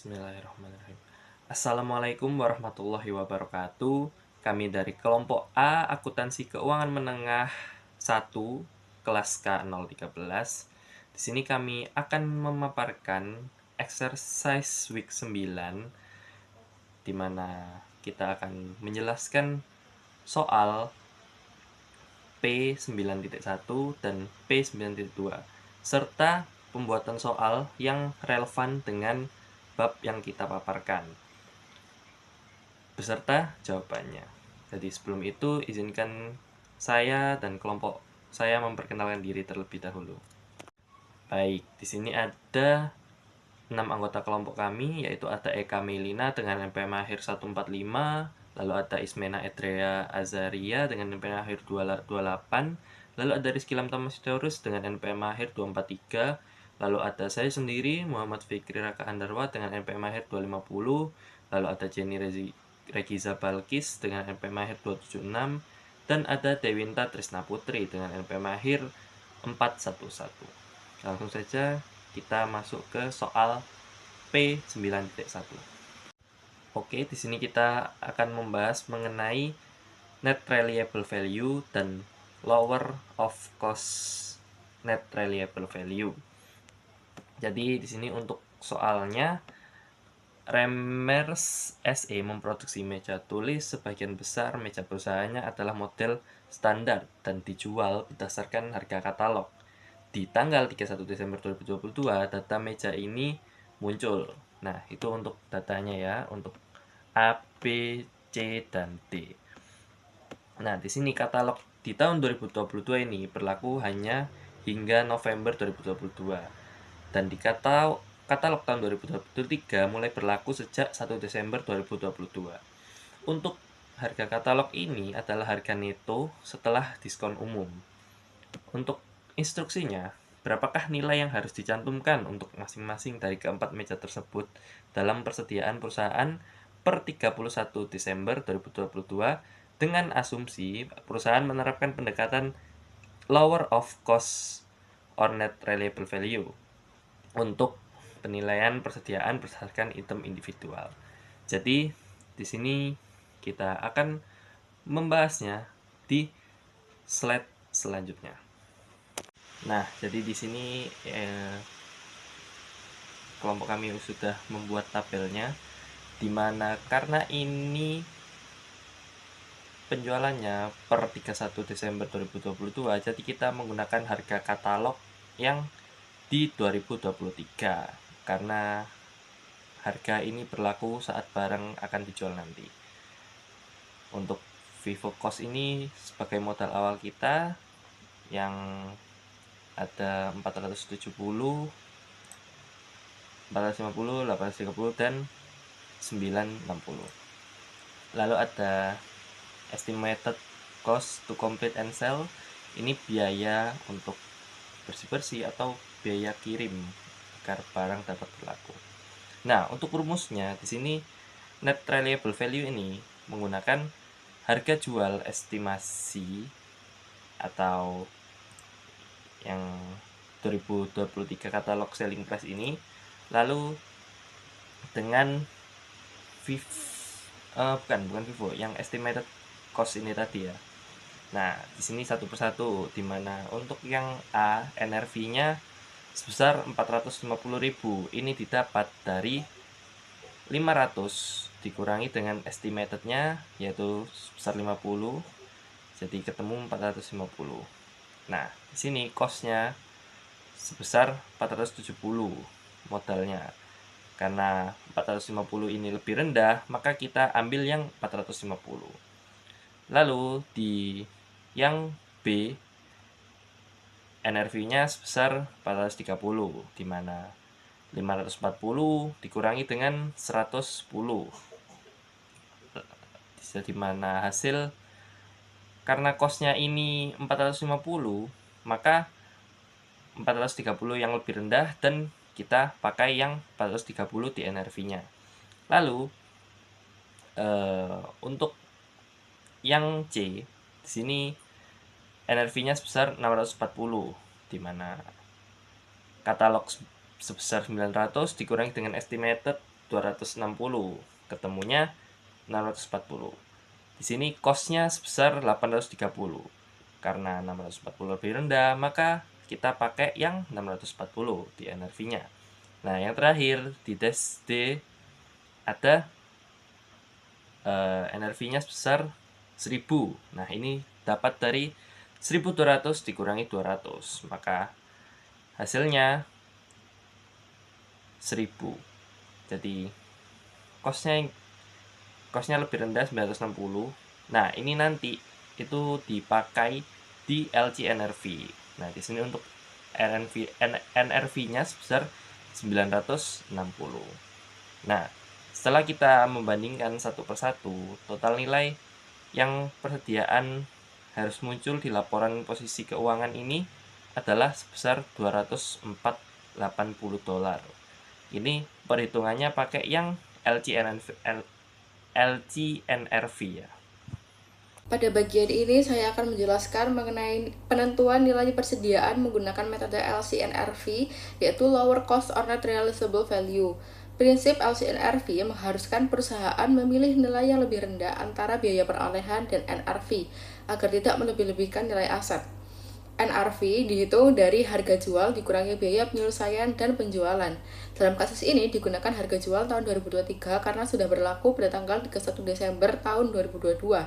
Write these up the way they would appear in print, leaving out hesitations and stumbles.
Bismillahirrahmanirrahim. Assalamualaikum warahmatullahi wabarakatuh. Kami dari kelompok A Akuntansi Keuangan Menengah 1 kelas K013. Di sini kami akan memaparkan exercise week 9 di mana kita akan menjelaskan soal P9.1 dan P9.2 serta pembuatan soal yang relevan dengan bab yang kita paparkan beserta jawabannya. Jadi sebelum itu izinkan saya dan kelompok saya memperkenalkan diri terlebih dahulu. Baik, di sini ada 6 anggota kelompok kami, yaitu ada Eka Melina dengan NPM akhir 145, lalu ada Ismena Edrea Azaria dengan NPM akhir 228, lalu ada Rizky Lamtamasitorus dengan NPM akhir 243, lalu ada saya sendiri, Muhammad Fikri Raka Andarwa dengan NPM akhir 250, lalu ada Jenny Regiza Balkis dengan NPM akhir 276, dan ada Dewinta Trisna Putri dengan NPM akhir 411. Langsung saja kita masuk ke soal P9.1. Oke, di sini kita akan membahas mengenai net reliable value dan lower of cost net reliable value. Jadi di sini untuk soalnya Remers SE memproduksi meja tulis, sebagian besar meja perusahaannya adalah model standar dan dijual berdasarkan harga katalog. Di tanggal 31 Desember 2022, data meja ini muncul. Nah, itu untuk datanya ya, untuk A, B, C, dan D. Nah, di sini katalog di tahun 2022 ini berlaku hanya hingga November 2022. Dan di katalog tahun 2023 mulai berlaku sejak 1 Desember 2022. Untuk harga katalog ini adalah harga neto setelah diskon umum. Untuk instruksinya, berapakah nilai yang harus dicantumkan untuk masing-masing dari keempat meja tersebut dalam persediaan perusahaan per 31 Desember 2022 dengan asumsi perusahaan menerapkan pendekatan lower of cost or net reliable value untuk penilaian persediaan berdasarkan item individual. Jadi di sini kita akan membahasnya di slide selanjutnya. Nah, jadi di sini kelompok kami sudah membuat tabelnya, di mana karena ini penjualannya per 31 Desember 2022, jadi kita menggunakan harga katalog yang di 2023 karena harga ini berlaku saat barang akan dijual nanti. Untuk Vivo Cost ini sebagai modal awal kita yang ada 470, 450, 830, dan 960. Lalu ada estimated cost to complete and sell. Ini biaya untuk bersih-bersih atau biaya kirim agar barang dapat berlaku. Nah, untuk rumusnya di sini net reliable value ini menggunakan harga jual estimasi atau yang 2023 katalog selling price ini, lalu dengan bukan Vivo, yang estimated cost ini tadi ya. Nah, di sini satu persatu, di mana untuk yang A, NRV-nya sebesar 450.000. Ini didapat dari 500 dikurangi dengan estimated-nya yaitu sebesar 50. Jadi ketemu 450. Nah, di sini cost-nya sebesar 470 modalnya. Karena 450 ini lebih rendah, maka kita ambil yang 450. Lalu di yang B, NRV-nya sebesar 430, di mana 540 dikurangi dengan 110. Di mana hasil karena cost-nya ini 450, maka 430 yang lebih rendah dan kita pakai yang 430 di NRV-nya. Lalu untuk yang C, di sini NRV-nya sebesar 640, di mana katalog sebesar 900 dikurangi dengan estimated 260, ketemunya 640. Di sini cost-nya sebesar 830. Karena 640 lebih rendah, maka kita pakai yang 640 di NRV-nya. Nah, yang terakhir di tes D ada NRV-nya sebesar 1000. Nah, ini dapat dari 1200 dikurangi 200, maka hasilnya 1000. Jadi cost-nya lebih rendah 960. Nah, ini nanti itu dipakai di LC NRV. Nah, di sini untuk NRV-nya sebesar 960. Nah, setelah kita membandingkan satu persatu, total nilai yang persediaan harus muncul di laporan posisi keuangan ini adalah sebesar $204.80. Ini perhitungannya pakai yang LCNRV ya. Pada bagian ini saya akan menjelaskan mengenai penentuan nilai persediaan menggunakan metode LCNRV, yaitu Lower Cost or Net Realizable Value. Prinsip LCNRV mengharuskan perusahaan memilih nilai yang lebih rendah antara biaya perolehan dan NRV agar tidak melebih-lebihkan nilai aset. NRV dihitung dari harga jual dikurangi biaya penyelesaian dan penjualan. Dalam kasus ini digunakan harga jual tahun 2023 karena sudah berlaku pada tanggal 31 Desember tahun 2022.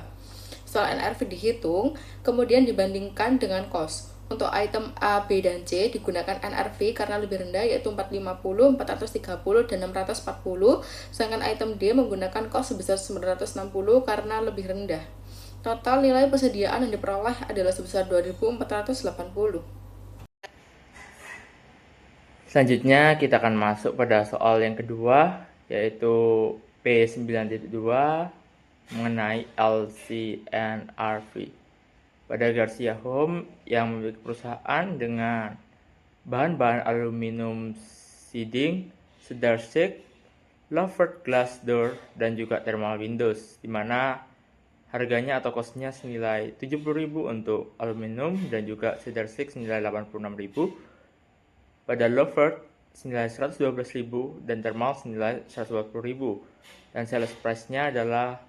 Setelah NRV dihitung, kemudian dibandingkan dengan cost. Untuk item A, B, dan C digunakan NRV karena lebih rendah yaitu 450, 430, dan 640, sedangkan item D menggunakan cost sebesar 960 karena lebih rendah. Total nilai persediaan yang diperoleh adalah sebesar 2.480. Selanjutnya kita akan masuk pada soal yang kedua, yaitu P9.2 mengenai LCNRV. Pada Garcia Home yang memiliki perusahaan dengan bahan-bahan aluminium siding, cedar shake, louvered glass door, dan juga thermal windows, di mana harganya atau costnya senilai 70.000 untuk aluminium dan juga cedar shake senilai 86.000, pada louvered senilai 112.000 dan thermal senilai 120.000, dan sales price-nya adalah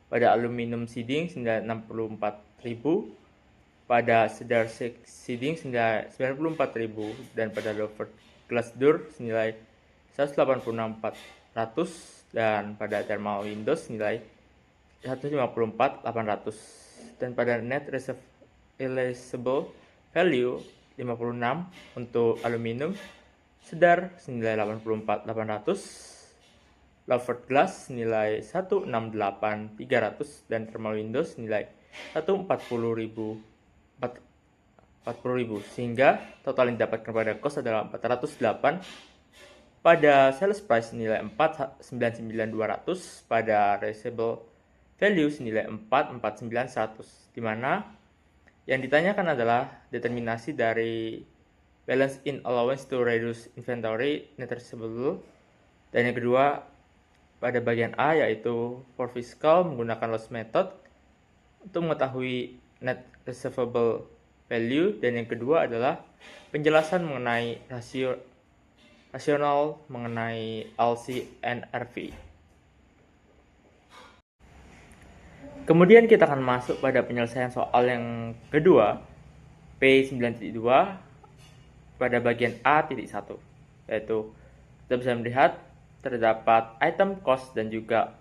pada aluminium siding senilai 64.000, pada cedar shake siding senilai 94.000, dan pada louvered glass door senilai 186.400, dan pada thermal windows senilai 154.800, dan pada net realizable value 56 untuk aluminium, cedar senilai 84.800, louvered glass nilai 168.300, dan thermal windows nilai 140.000, sehingga total yang didapatkan pada cost adalah 408. Pada sales price nilai 499.200, pada realizable value senilai 449.100, di mana yang ditanyakan adalah determinasi dari balance in allowance to reduce inventory net receivable, dan yang kedua pada bagian A yaitu for fiscal menggunakan loss method untuk mengetahui net receivable value, dan yang kedua adalah penjelasan mengenai rasional mengenai LCNRV. Kemudian kita akan masuk pada penyelesaian soal yang kedua, P9.2 pada bagian A.1, yaitu kita bisa melihat terdapat item cost dan juga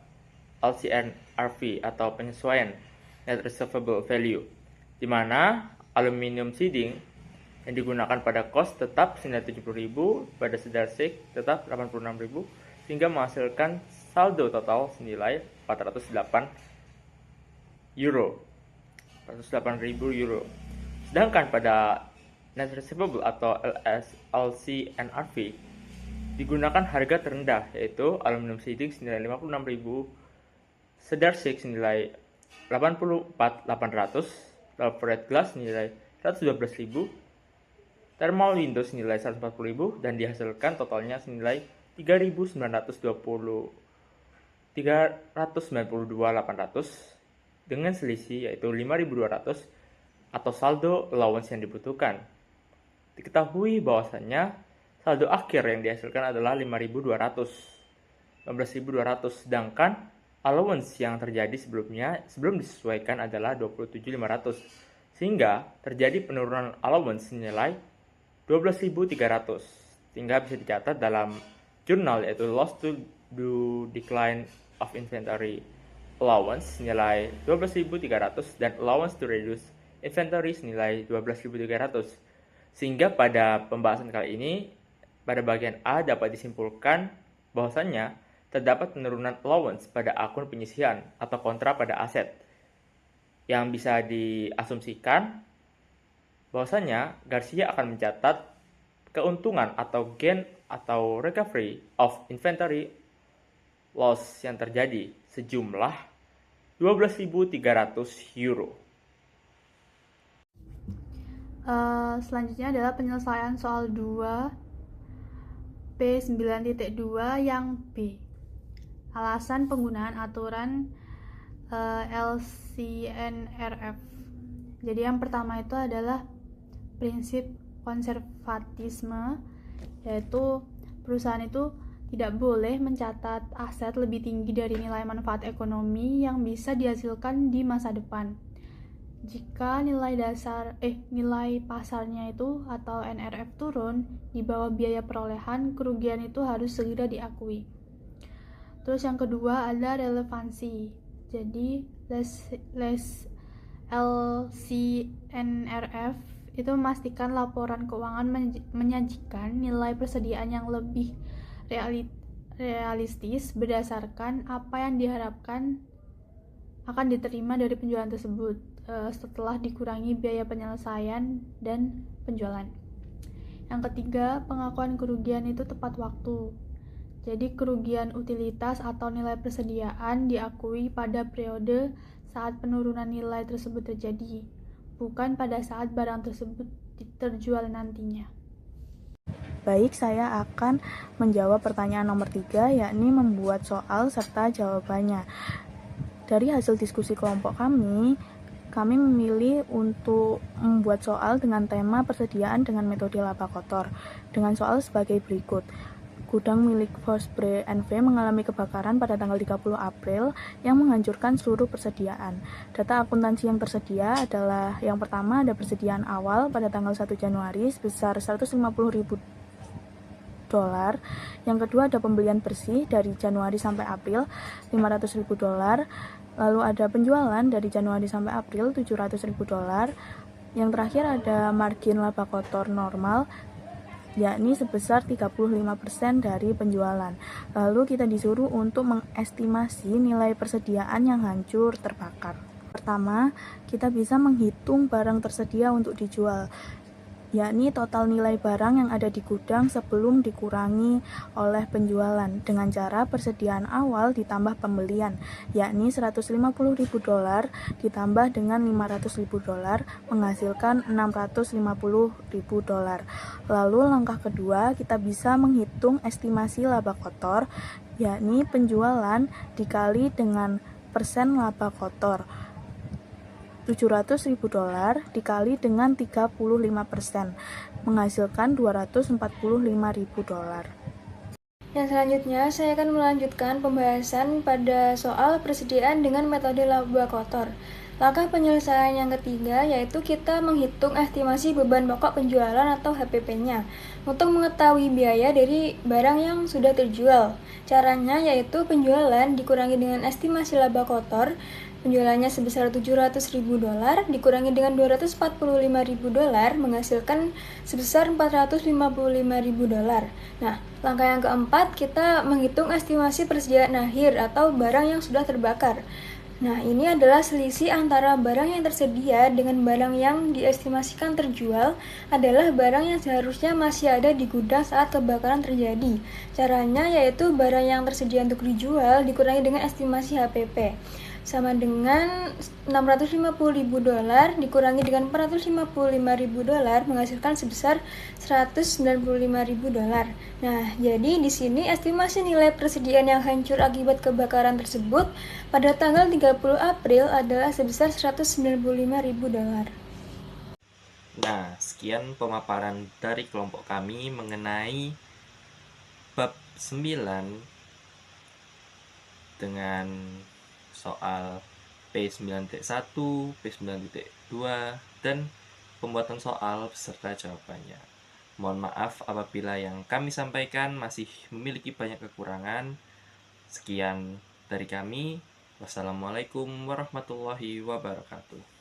LCNRV atau penyesuaian net receivable value, di mana aluminium siding yang digunakan pada cost tetap senilai 70.000, pada cedar shake tetap 86.000, sehingga menghasilkan saldo total senilai 408.000 euro. Sedangkan pada net receivable atau LCNRV digunakan harga terendah, yaitu aluminium siding senilai 56.000, cedar shake senilai 84.800, louvered glass senilai 112.000, thermal windows senilai 140.000, dan dihasilkan totalnya senilai 392.800 dengan selisih yaitu 5.200 atau saldo allowance yang dibutuhkan. Diketahui bahwasannya saldo akhir yang dihasilkan adalah 5.200. 15.200, sedangkan allowance yang terjadi sebelum disesuaikan adalah 27.500, sehingga terjadi penurunan allowance senilai 12.300, sehingga bisa dicatat dalam jurnal yaitu loss to decline of inventory allowance senilai 12.300 dan allowance to reduce inventory senilai 12.300. Sehingga pada pembahasan kali ini, pada bagian A dapat disimpulkan bahwasannya terdapat penurunan allowance pada akun penyisihan atau kontra pada aset, yang bisa diasumsikan bahwasannya Garcia akan mencatat keuntungan atau gain atau recovery of inventory loss yang terjadi sejumlah 12.300 euro. Selanjutnya adalah penyelesaian soal 2 P9.2 yang B. Alasan penggunaan aturan LCNRF. Jadi yang pertama itu adalah prinsip konservatisme, yaitu perusahaan itu tidak boleh mencatat aset lebih tinggi dari nilai manfaat ekonomi yang bisa dihasilkan di masa depan. Jika nilai pasarnya itu atau NRF turun di bawah biaya perolehan, kerugian itu harus segera diakui. Terus yang kedua ada relevansi. Jadi LCNRF itu memastikan laporan keuangan menyajikan nilai persediaan yang lebih realistis berdasarkan apa yang diharapkan akan diterima dari penjualan tersebut setelah dikurangi biaya penyelesaian dan penjualan. Yang ketiga, pengakuan kerugian itu tepat waktu. Jadi kerugian utilitas atau nilai persediaan diakui pada periode saat penurunan nilai tersebut terjadi, bukan pada saat barang tersebut terjual nantinya. Baik, saya akan menjawab pertanyaan nomor 3, yakni membuat soal serta jawabannya. Dari hasil diskusi kelompok kami memilih untuk membuat soal dengan tema persediaan dengan metode laba kotor, dengan soal sebagai berikut. Gudang milik Vosbre NV mengalami kebakaran pada tanggal 30 April yang menghancurkan seluruh persediaan. Data akuntansi yang tersedia adalah yang pertama ada persediaan awal pada tanggal 1 Januari sebesar $150.000. Yang kedua ada pembelian bersih dari Januari sampai April $500.000. Lalu ada penjualan dari Januari sampai April $700.000. Yang terakhir ada margin laba kotor normal, yakni sebesar 35% dari penjualan. Lalu kita disuruh untuk mengestimasi nilai persediaan yang hancur terbakar. Pertama, kita bisa menghitung barang tersedia untuk dijual, yakni total nilai barang yang ada di gudang sebelum dikurangi oleh penjualan dengan cara persediaan awal ditambah pembelian, yakni $150.000 ditambah dengan $500.000 menghasilkan $650.000. Lalu langkah kedua, kita bisa menghitung estimasi laba kotor, yakni penjualan dikali dengan persen laba kotor. $700.000 dikali dengan 35% menghasilkan $245.000. Yang selanjutnya saya akan melanjutkan pembahasan pada soal persediaan dengan metode laba kotor. Langkah penyelesaian yang ketiga yaitu kita menghitung estimasi beban pokok penjualan atau HPP-nya untuk mengetahui biaya dari barang yang sudah terjual. Caranya yaitu penjualan dikurangi dengan estimasi laba kotor. Penjualannya sebesar $700.000 dikurangi dengan $245.000 menghasilkan sebesar $455.000. Nah, langkah yang keempat kita menghitung estimasi persediaan akhir atau barang yang sudah terbakar. Nah, ini adalah selisih antara barang yang tersedia dengan barang yang diestimasikan terjual adalah barang yang seharusnya masih ada di gudang saat kebakaran terjadi. Caranya yaitu barang yang tersedia untuk dijual dikurangi dengan estimasi HPP. Sama dengan $650.000 dikurangi dengan $455.000 menghasilkan sebesar $195.000. Nah, jadi di sini estimasi nilai persediaan yang hancur akibat kebakaran tersebut pada tanggal 30 April adalah sebesar $195.000. Nah, sekian pemaparan dari kelompok kami mengenai bab 9 dengan soal P9.1, P9.2, dan pembuatan soal beserta jawabannya. Mohon maaf apabila yang kami sampaikan masih memiliki banyak kekurangan. Sekian dari kami. Wassalamualaikum warahmatullahi wabarakatuh.